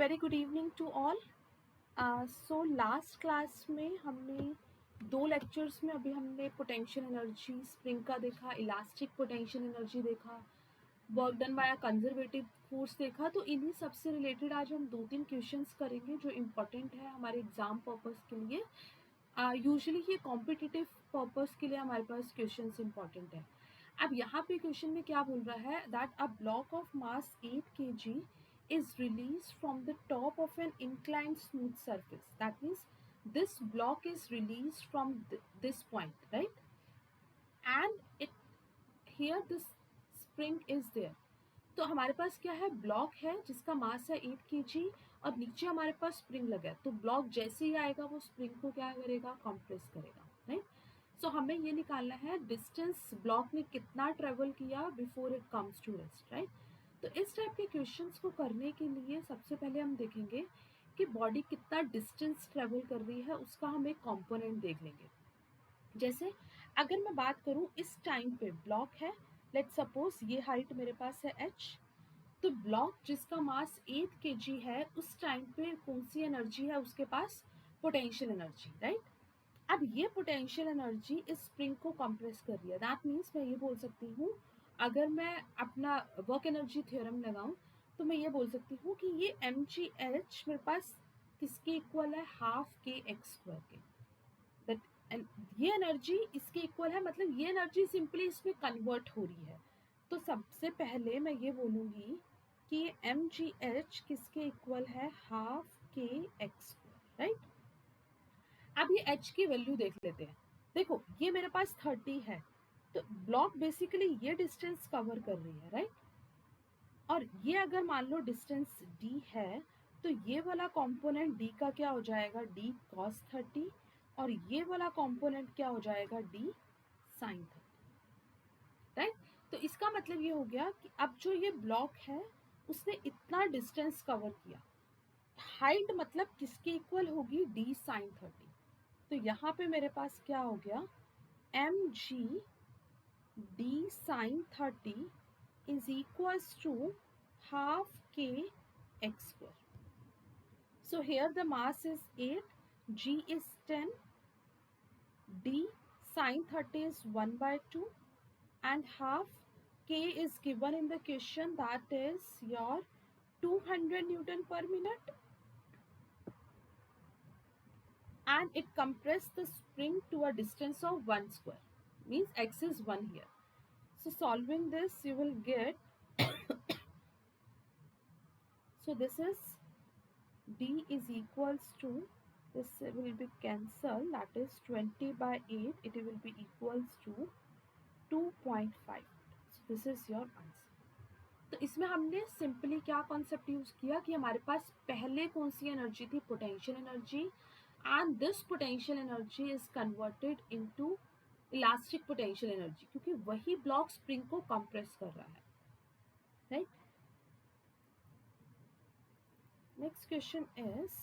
Very good evening to all. So last class में हमने दो लेक्चर्स में अभी हमने पोटेंशियल एनर्जी स्प्रिंग का देखा, इलास्टिक पोटेंशियल एनर्जी देखा, work done by conservative force देखा। तो इन्हीं सबसे रिलेटेड आज हम 2-3 क्वेश्चंस करेंगे जो इम्पोर्टेंट है हमारे एग्जाम पर्पस के लिए। यूजुअली ये कॉम्पिटिटिव पर्पस के लिए हमारे पास क्वेश्चंस इम्पोर्टेंट है। अब यहाँ पे क्वेश्चन में क्या बोल रहा है that a block of mass 8 kg is released from the top of an inclined smooth surface. That means this block is released from this point, right? And it here this spring is there. तो हमारे पास क्या है, block है जिसका मास है 8 kg और नीचे हमारे पास स्प्रिंग लगा है। तो ब्लॉक जैसे ही आएगा वो स्प्रिंग को क्या करेगा, कंप्रेस करेगा, राइट? सो हमें ये निकालना है डिस्टेंस ब्लॉक ने कितना ट्रेवल किया before it comes to rest, right? तो इस टाइप के क्वेश्चंस को करने के लिए सबसे पहले हम देखेंगे कि बॉडी कितना डिस्टेंस ट्रेवल कर रही है, उसका हम एक कॉम्पोनेंट देख लेंगे। जैसे अगर मैं बात करूं इस टाइम पे ब्लॉक है, लेट्स सपोज ये हाइट मेरे पास है h, तो ब्लॉक जिसका मास 8 kg है उस टाइम पे कौन सी एनर्जी है उसके पास, पोटेंशियल एनर्जी, राइट? अब ये पोटेंशियल एनर्जी इस स्प्रिंग को कंप्रेस कर रही है। दैट मीन्स मैं ये बोल सकती हूँ, अगर मैं अपना वर्क एनर्जी थ्योरम लगाऊं तो मैं ये बोल सकती हूँ कि ये mgh मेरे पास किसके इक्वल है, हाफ के एक्स स्क्वायर के। दैट ये एनर्जी इसके इक्वल है, मतलब ये एनर्जी सिंपली इसमें कन्वर्ट हो रही है। तो सबसे पहले मैं ये बोलूँगी कि ये mgh किसके इक्वल है, हाफ के एक्स स्क्वायर, राइट? अब ये h की वैल्यू देख लेते हैं। देखो ये मेरे पास 30 है, तो ब्लॉक बेसिकली ये डिस्टेंस कवर कर रही है, राइट? और ये अगर मान लो डिस्टेंस d है तो ये वाला कंपोनेंट d का क्या हो जाएगा, d cos 30, और ये वाला कंपोनेंट क्या हो जाएगा, d sin 30, राइट? तो इसका मतलब ये हो गया कि अब जो ये ब्लॉक है उसने इतना डिस्टेंस कवर किया। हाइट मतलब किसके इक्वल होगी, d sin 30। तो यहाँ पे मेरे पास क्या हो गया, mg d sin 30 is equals to half k x square. So here the mass is 8, g is 10, d sin 30 is 1 by 2, and half k is given in the question, that is your 200 Newton per minute, and it compressed the spring to a distance of 1 square, means x is 1 here. So solving this you will get so this is d is equals to, this will be cancelled, that is 20 by 8, it will be equals to 2.5. so this is your answer. तो इसमें हमने simply क्या concept use किया कि हमारे पास पहले कौन सी energy थी, potential energy, and this potential energy is converted into elastic potential energy, क्योंकि वही ब्लॉक स्प्रिंग को कंप्रेस कर रहा है, right? Next question is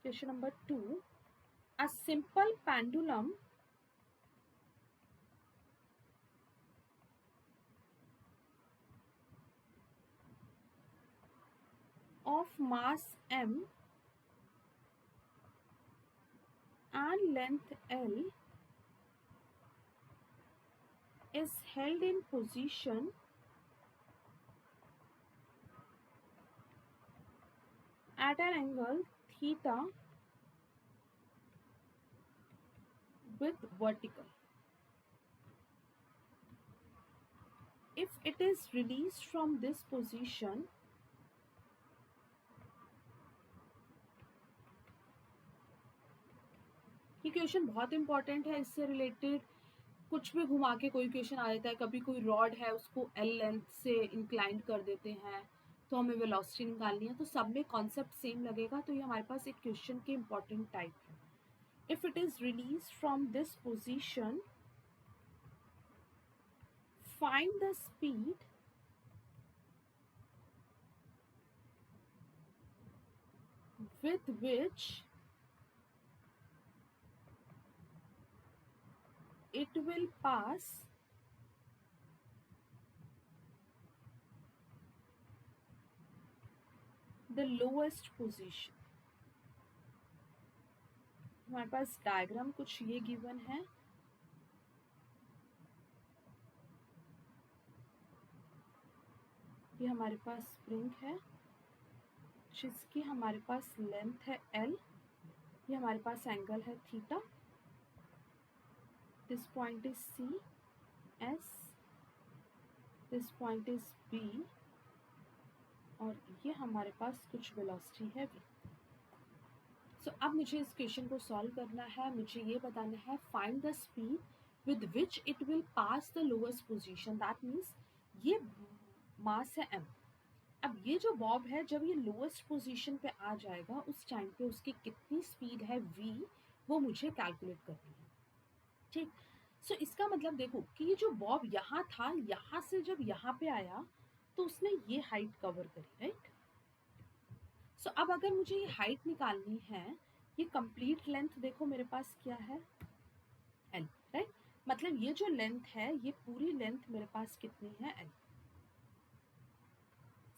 question number 2. A simple pendulum of mass m and length L is held in position at an angle theta with vertical. If it is released from this position, ये question बहुत important है। इससे related कुछ भी घुमा के कोई question आ जाता है। कभी कोई रॉड है उसको एल लेंथ से इंक्लाइंड कर देते हैं तो हमें वेलोसिटी निकालनी है, तो सब में कॉन्सेप्ट सेम लगेगा। तो ये हमारे पास एक क्वेश्चन के इंपॉर्टेंट टाइप है। If it is released from this position, find the speed with which it will pass the lowest position. हमारे पास डायग्राम कुछ ये गिवन है, ये हमारे पास स्प्रिंग है जिसकी हमारे पास लेंथ है L, ये हमारे पास एंगल है theta, this point is C S, this point is B, और ये हमारे पास कुछ वेलोसिटी है V. सो अब मुझे इस क्वेश्चन को सॉल्व करना है, मुझे ये बताना है find the speed with which it will pass the lowest position. That means ये मास है m. अब ये जो बॉब है जब ये लोएस्ट पोजीशन पे आ जाएगा उस टाइम पे उसकी कितनी स्पीड है v, वो मुझे कैलकुलेट करनी है. ठीक. सो इसका मतलब देखो कि ये जो बॉब यहाँ था, यहाँ से जब यहाँ पे आया तो उसने ये हाइट कवर करी, राइट. सो अब अगर मुझे ये हाइट निकालनी है, ये कंप्लीट लेंथ देखो मेरे पास क्या है L, राइट. मतलब ये जो लेंथ है ये पूरी लेंथ मेरे पास कितनी है L.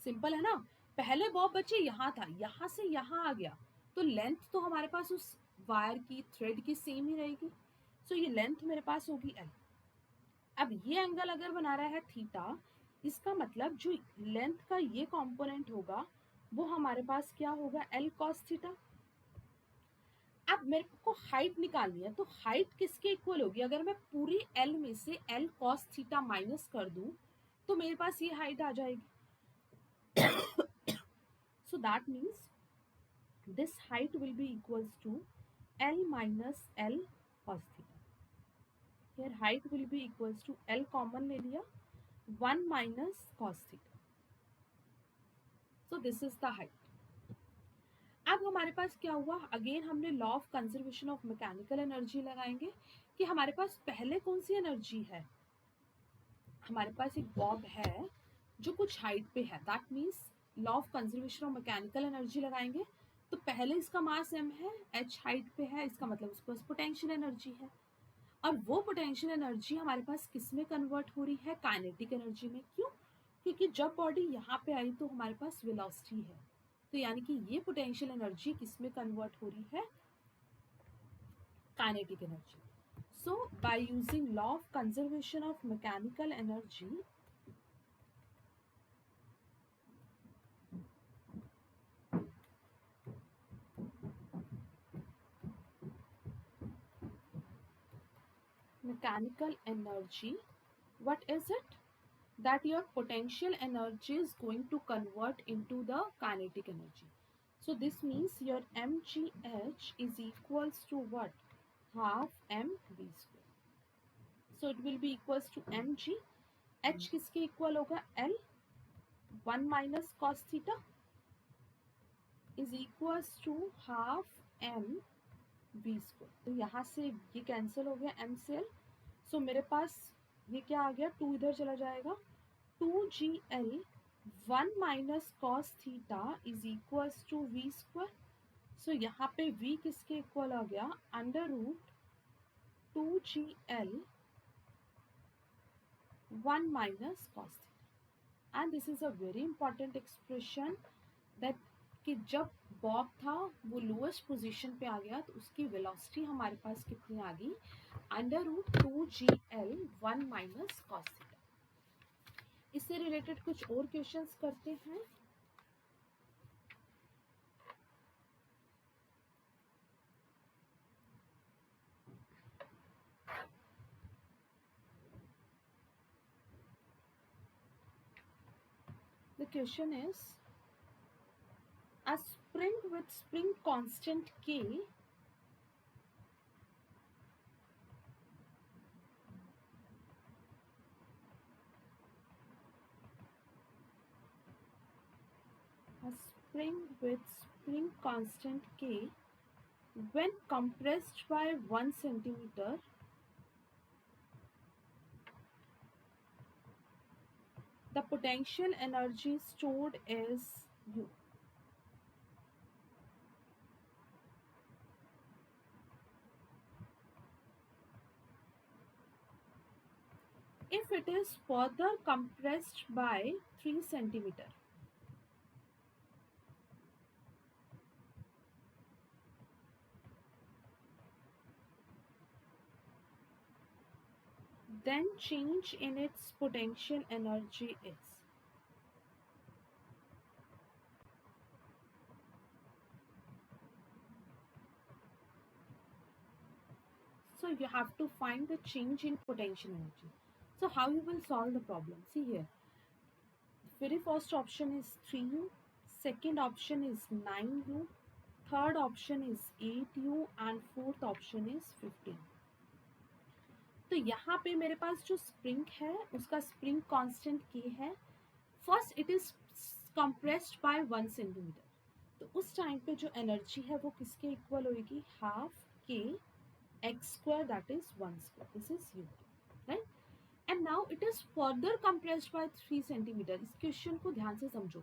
सिंपल है ना. पहले बॉब बच्चे यहाँ था, यहाँ से यहाँ आ गया तो लेंथ तो हमारे पास उस वायर की थ्रेड की सेम ही रहेगी. सो ये लेंथ मेरे पास होगी L. अब ये एंगल अगर बना रहा है थीटा, इसका मतलब जो लेंथ का ये कंपोनेंट होगा वो हमारे पास क्या होगा L cos थीटा. अब मेरे को हाइट निकालनी है तो हाइट किसके इक्वल होगी, अगर मैं पूरी L में से L cos थीटा माइनस कर दूं तो मेरे पास ये हाइट आ जाएगी. So that means this height will be equals to L minus L cos theta. Here height will be equals to L common ले लिया, 1 minus cos theta. So this is the height. अब हमारे पास क्या हुआ, again हमने law of conservation of mechanical energy लगाएंगे कि हमारे पास पहले कौन सी एनर्जी है, हमारे पास एक बॉब है जो कुछ हाइट पे है. That means law of conservation of mechanical energy लगाएंगे तो पहले इसका मास m है, h हाइट पे है, इसका मतलब उसके पास पोटेंशियल एनर्जी है. और वो पोटेंशियल एनर्जी हमारे पास किस में कन्वर्ट हो रही है, काइनेटिक एनर्जी में. क्यों, क्योंकि जब बॉडी यहाँ पे आई तो हमारे पास वेलोसिटी है, तो यानी कि ये पोटेंशियल एनर्जी किस में कन्वर्ट हो रही है, kinetic energy. So by using law of conservation of mechanical energy, what is it, that your potential energy is going to convert into the kinetic energy. So this means your mgh is equals to what, half mv square. So it will be equals to mg, h किसके equal होगा L, 1 minus cos theta is equals to half m v square. तो यहाँ से ये cancel हो गया m से L. सो मेरे पास ये क्या आ गया, 2 इधर चला जाएगा, 2gl 1 minus cos theta is equals to v square. सो यहाँ पे v किसके इक्वल आ गया, under root 2gl 1 minus cos theta. And this is a very important expression that कि जब बॉब था वो लोएस्ट पोजीशन पे आ गया तो उसकी वेलोसिटी हमारे पास कितनी आ गई, under root 2gl 1 minus cos theta. इससे रिलेटेड कुछ और क्वेश्चंस करते हैं. The question is, a spring with spring constant K constant K when compressed by 1 centimeter the potential energy stored is U. it is further compressed by 3 centimeter, then change in its potential energy is. So you have to find the change in potential energy. So how you will solve the problem? See here. Very first option is 3u, second option is 9u, third option is 8u and fourth option is 15. तो यहाँ पे मेरे पास जो spring है उसका spring constant k है. First it is compressed by 1 centimetre. तो उस टाइम पे जो एनर्जी है वो किसके इक्वल होगी? Half k x square, that is 1 square. This is u, right? And now it is further compressed by 3 centimetre. इस क्वेश्चन को ध्यान से समझो.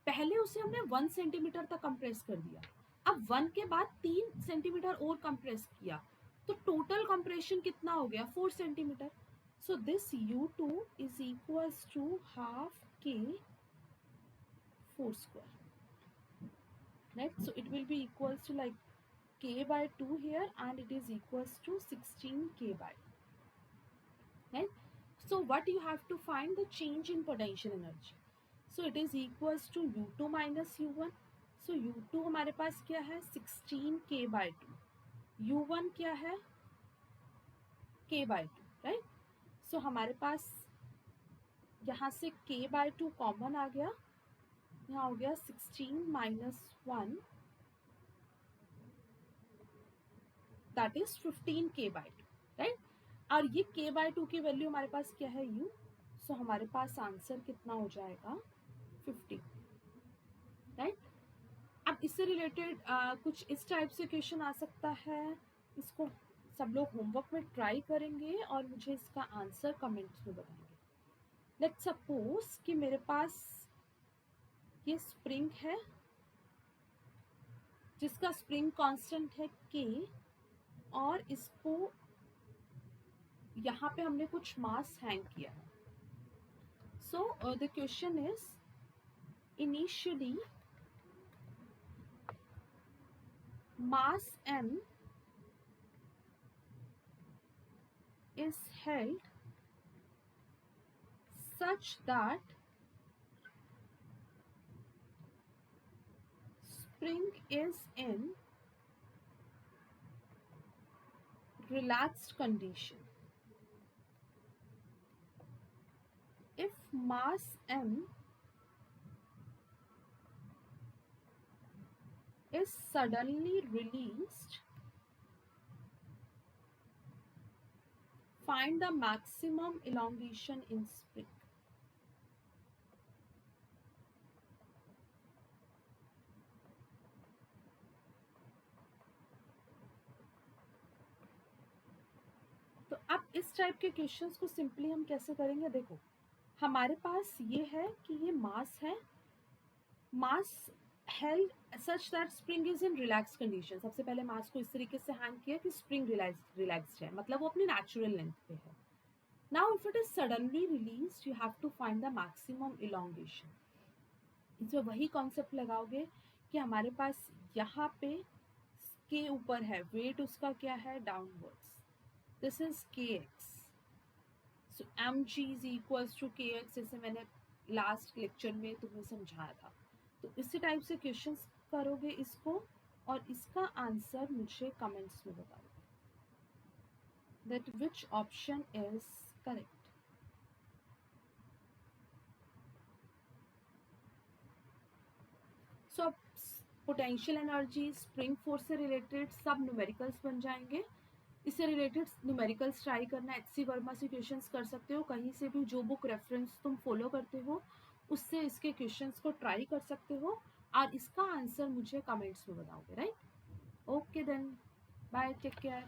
पहले उसे हमने 1 सेंटीमीटर तक कंप्रेस कर दिया. अब 1 के बाद 3 सेंटीमीटर और कंप्रेस किया तो टोटल कंप्रेशन कितना हो गया? 4 centimetre. So this u2 is equals to half k 4 square, right? So it will be equals to like k by 2 here and it is equals to 16k by 2, right? So what you have to find? The change in potential energy. So it is equals to u2 minus u1. So u2 हमारे पास क्या है? 16k by 2. u1 क्या है? k by 2, right? So हमारे पास यहाँ से k by 2 common आ गया. यहाँ हो गया 16 minus 1, that is 15k by 2, right? और ये k by 2 की वैल्यू हमारे पास क्या है? u. सो हमारे पास आंसर कितना हो जाएगा? 50, राइट? अब इससे रिलेटेड कुछ इस टाइप से क्वेश्चन आ सकता है. इसको सब लोग होमवर्क में ट्राई करेंगे और मुझे इसका आंसर कमेंट्स में बताएंगे. लेट्स सपोज कि मेरे पास ये स्प्रिंग है जिसका स्प्रिंग कांस्टेंट है k और इसको यहाँ पे हमने कुछ मास हैंग किया है. So the question is initially mass m is held such that spring is in relaxed condition. If mass m is suddenly released, find the maximum elongation in spring. तो अब इस टाइप के क्वेश्चंस को simply हम कैसे करेंगे? देखो हमारे पास ये है कि ये मास है, mass held such that spring is in relax condition. सबसे पहले मास को इस तरीके से हैंग किया कि स्प्रिंग रिलैक्स्ड है, मतलब वो अपनी नेचुरल लेंथ पे है. Now if it is suddenly released you have to find the maximum elongation. इसमें वही कॉन्सेप्ट लगाओगे कि हमारे पास यहाँ पे के ऊपर है, वेट उसका क्या है? Downwards. This is kx. So mg is equals to kx, जैसे मैंने लास्ट लेक्चर में तुम्हें समझाया था. तो इसी टाइप से क्वेश्चंस करोगे इसको और इसका आंसर मुझे कमेंट्स में बताओ that which option is correct. So अब पोटेंशियल एनर्जी, स्प्रिंग फोर्स से रिलेटेड सब न्यूमेरिकल्स बन जाएंगे. इससे रिलेटेड न्यूमेरिकल्स ट्राई करना एच.सी. वर्मा से क्वेश्चंस कर सकते हो. कहीं से भी जो बुक रेफरेंस तुम फॉलो करते हो उससे इसके क्वेश्चंस को ट्राई कर सकते हो और इसका आंसर मुझे कमेंट्स में बताओगे, right? Okay then, bye, take care.